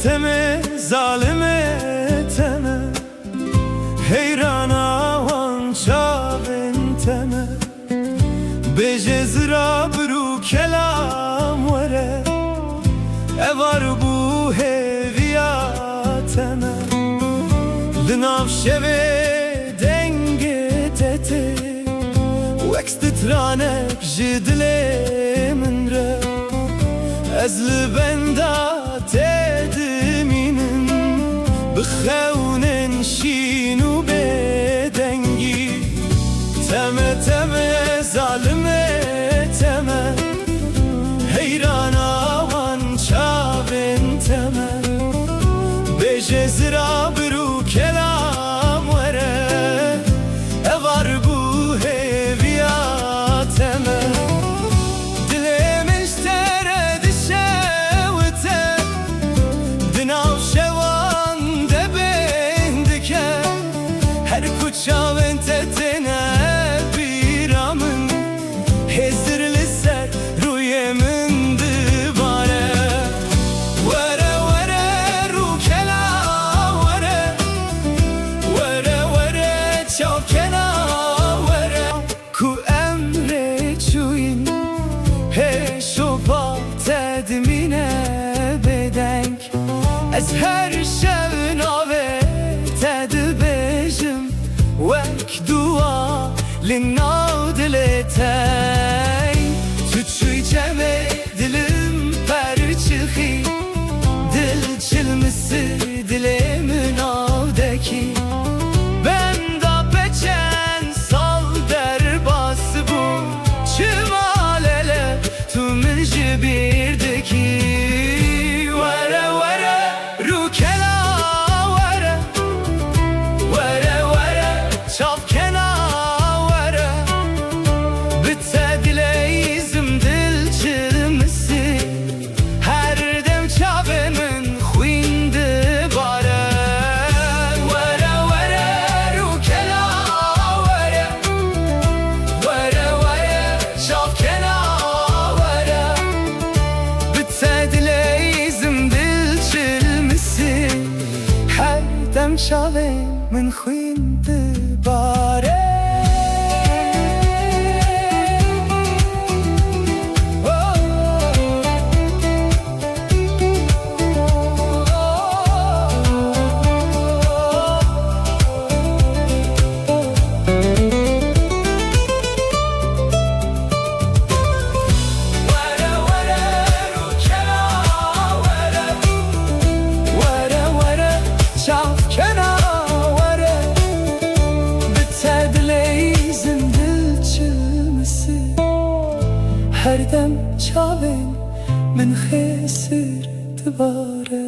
teme zalime teme heyrana wan çavên teme bêje zira biru kelam were evar bû hêviya teme li nav şevê dengê te tê wek titranek ji dilê min re ez li benda te dimînim bi xewnên şîn û bêdengî teme teme zalime teme heyrana wan çavên teme bêje zira biru kelam were evar bû hêviya teme dilê min ji te re dişewite di nav şewan de bên dike her ku çavên te têne bîra min hêzir li ser rûyê min dibare were were rûkela were were were çavkena were ku emrê çûyîn hêşopa te dimîne bêdeng ez her şev navê te dibêjim wek dua li nav dilê te tu çûyî cemê dilim perçixî dil çilmisi dilê min navdekî benda peçen sal derbas bû çima lele tu min ji bîrdekî were were rûkela were were were çavkena were bi te dileyizim dil çilmisi her dem çavê min xwîn dibare were were rûkela were were were çavkena were bi te dileyizim dil çilmisi her dem çavê min xwîn dibare her dem çavên min xêsir dibare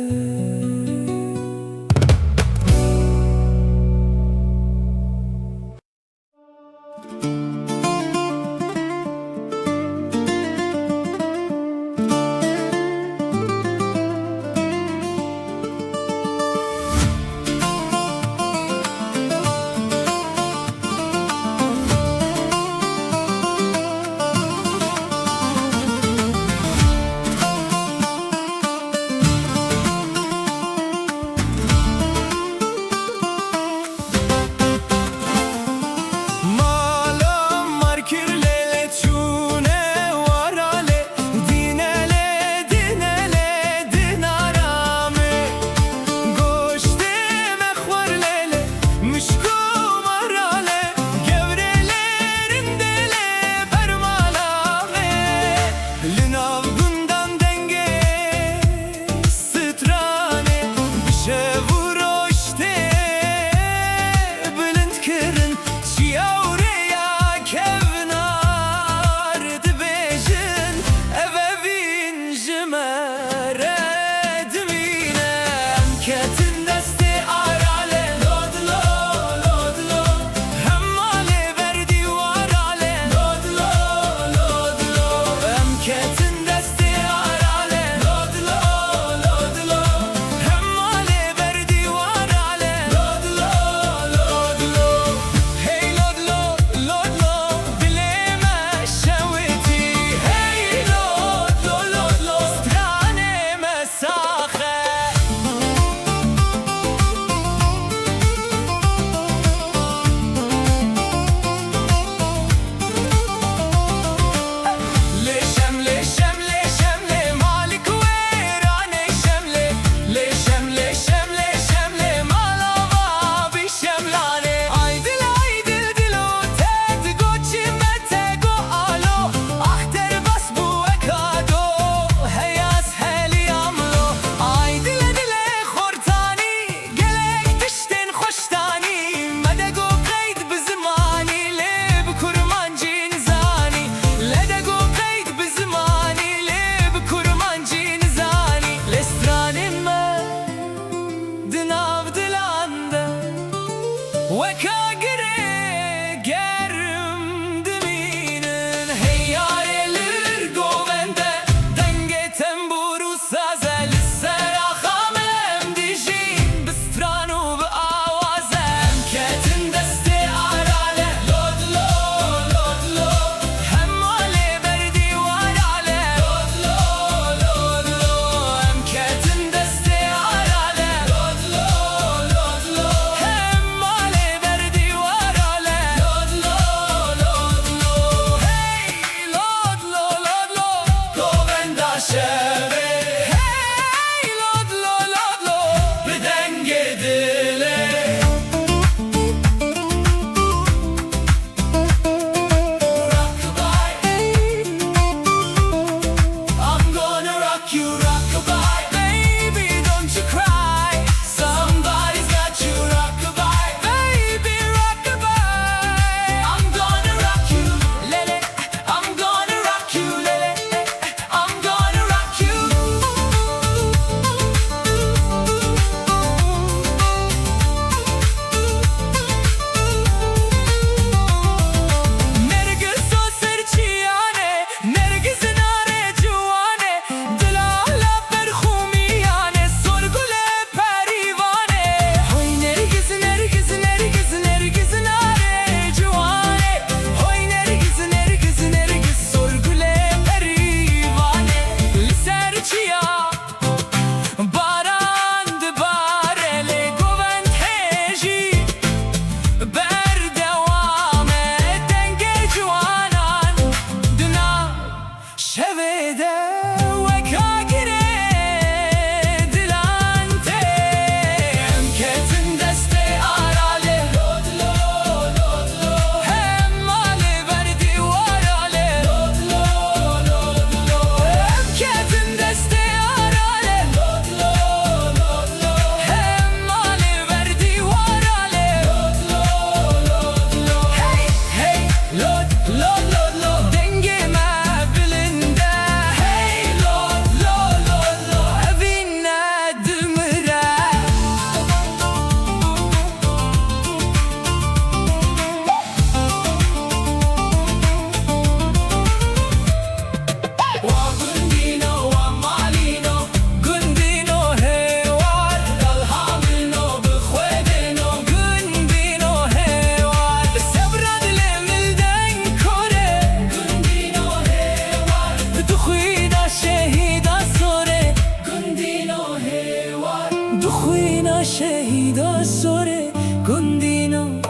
شهيدا سوري كندينا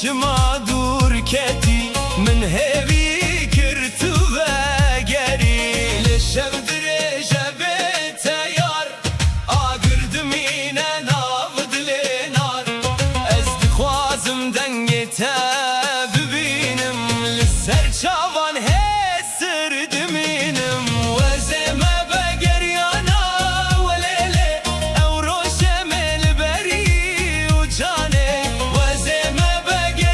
شما دور کتی من هوی کرتو و گری لشب درجه به تیار آگردمینه ناو دلینار از دخوازم دنگتا ببینم لسر چاوان هسر دمینم وزمه بگریانا ولیله او روشم البری و جانه وزمه بگریانا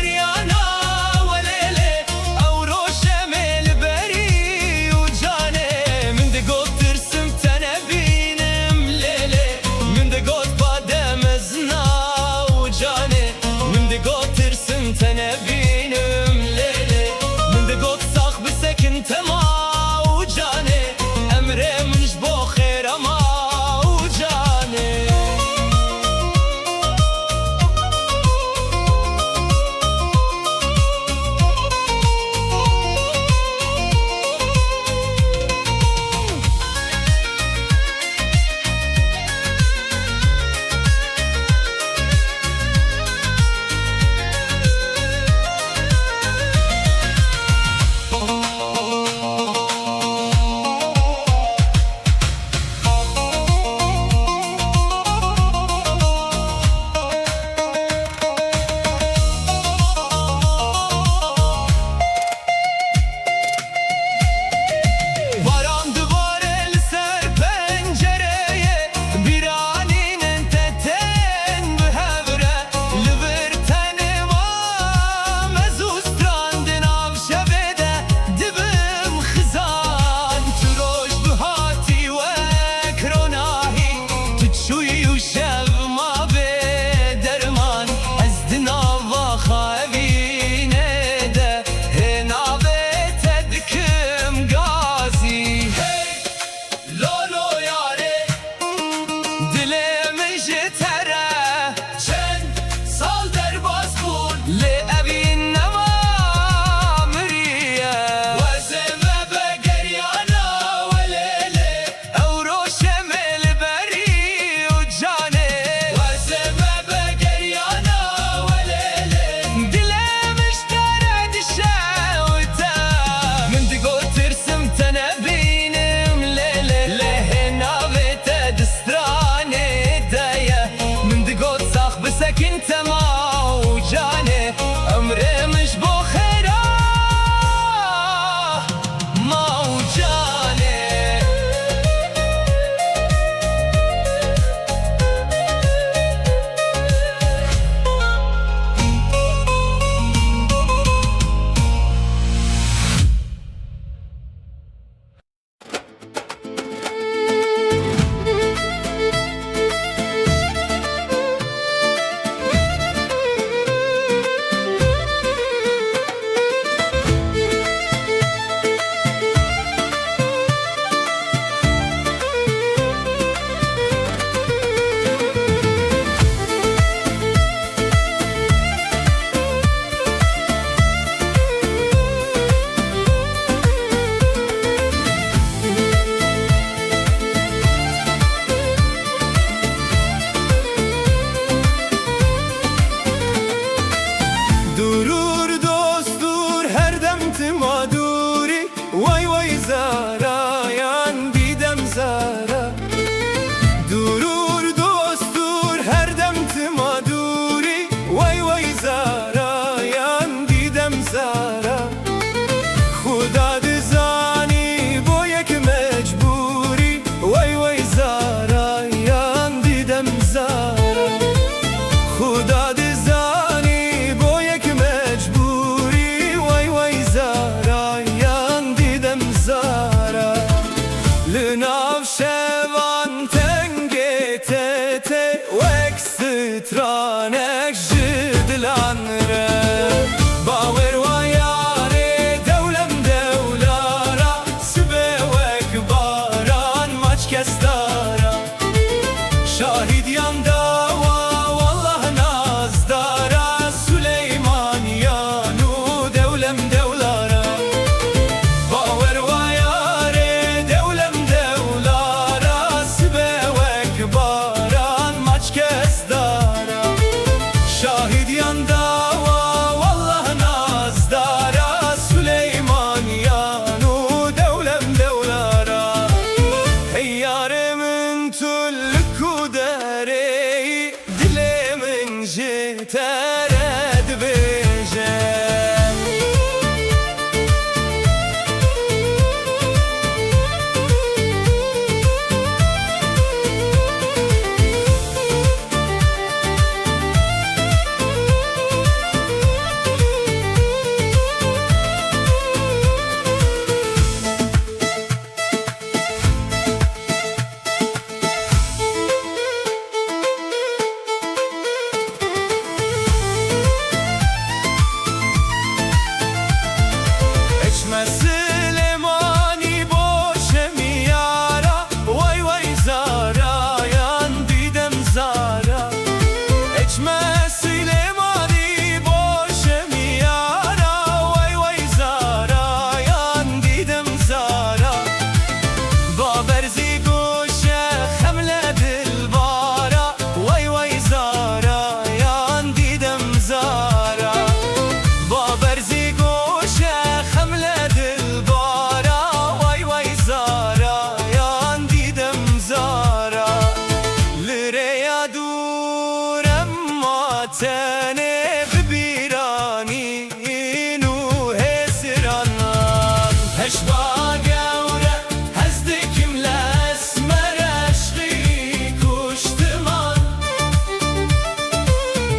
هشبا گوره هزدکم لاسمر عشقی کشتمان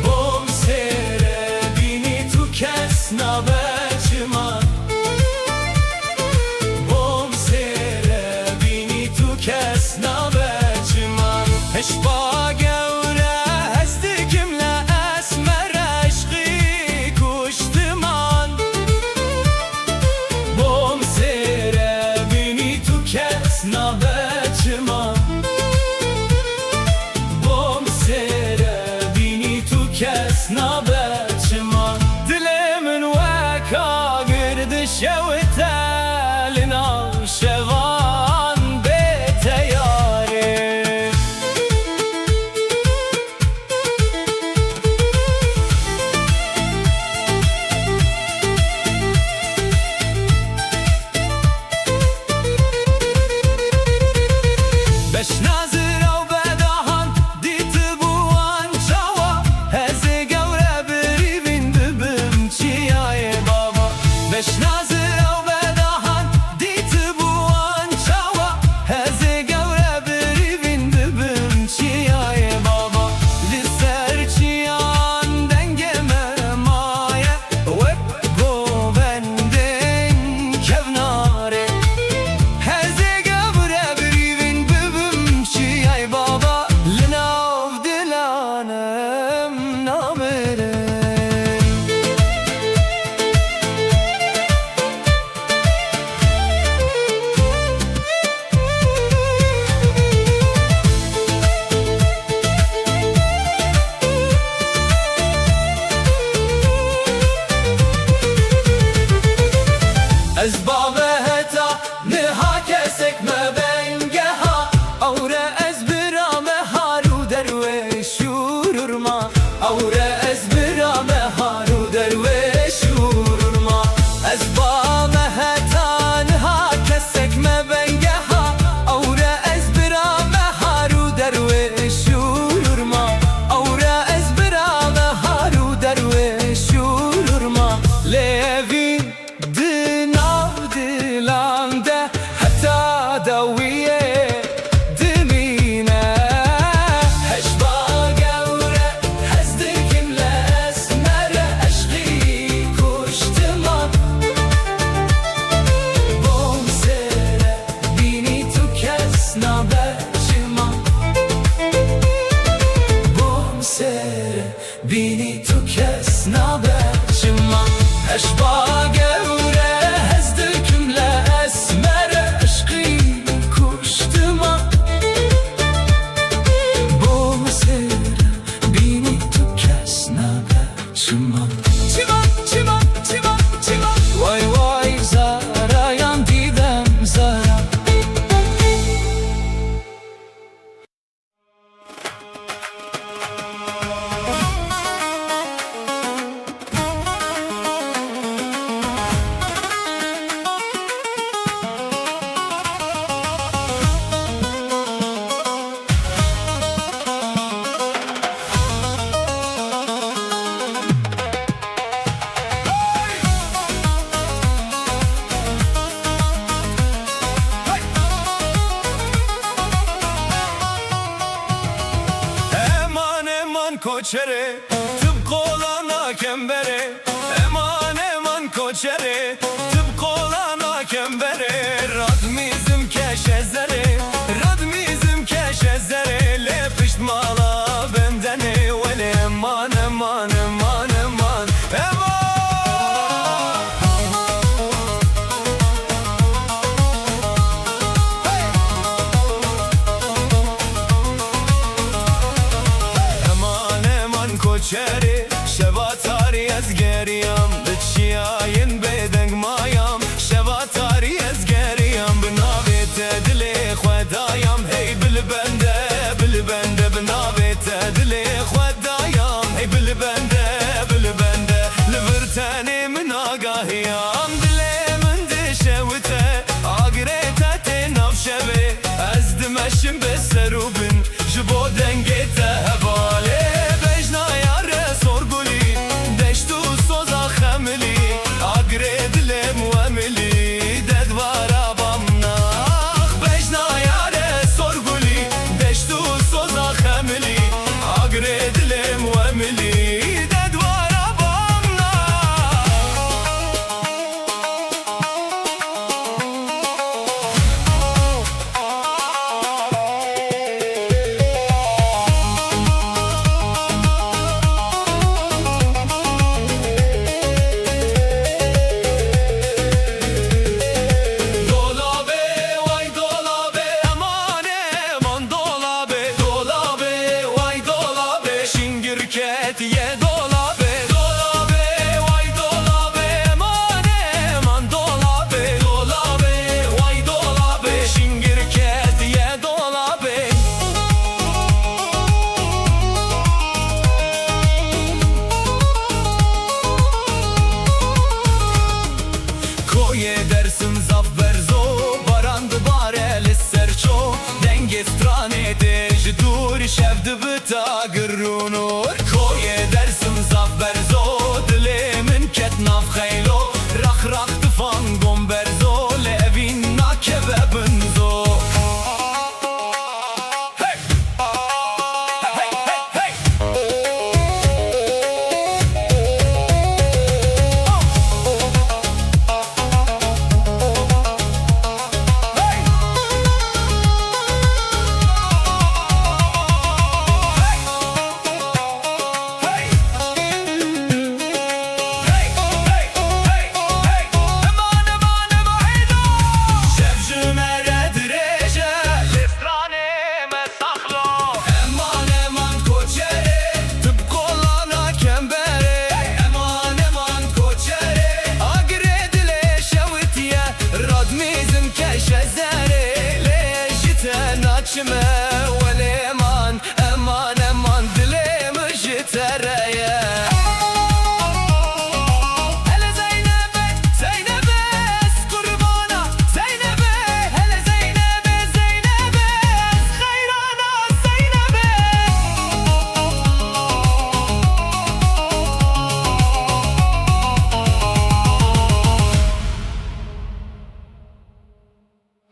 بوم سره بینی تو کس نبچمان بوم سره بینی تو کس نبچمان هشبا گوره هزدکم لاسمر عشقی کشتمان بوم سره بینی تو کس نبچمان بوم سره بینی تو کس نبچمان دل من وکا گرد شوتالنا شوان به تیاره بش نظر و بدهان دیت بوان چاوا هزی گوره بریوین ببم چیای بابا بش نظر و بدهان دیت بوان چاوا هزی گوره بریوین ببم چیای بابا لسر چیان دنگ مرمایه وب گوبندن کوناره هزی گوره بریوین ببم چیای بابا لناو دلانم نامره از بابهتا نها کسک مبنگه ها اوره از برام هارو دروی شورور ما اوره از برام هارو دروی شورور ما از بابهتا نها کسک مبنگه ها اوره از برام هارو دروی شورور ما اوره از برام هارو دروی شورور ما لیوین دلانده حتی دویه دمینه هشبا گوره هزدکم لاسمر عشقی کشتمان بوم سره بینی تو کس نبچمان بوم سره بینی تو کس نبچمان هشبا گوره هزدکم لاسمر عشقی کشتمان بوم سره بینی تو کس نبچمان چیمان وای وای زارایم دیدم زارم کوچره tıpkı olana kembere eman koçere tıpkı olana kembere radmizim keşezere radmizim keşezere lepişt mala bendene vele eman کوچری شباتاری از گریم بچیاین بدنگ مایم شباتاری از گریم بنابت دل خدایم هی بالبنده بنابت دل خدایم هی بالبنده لورتن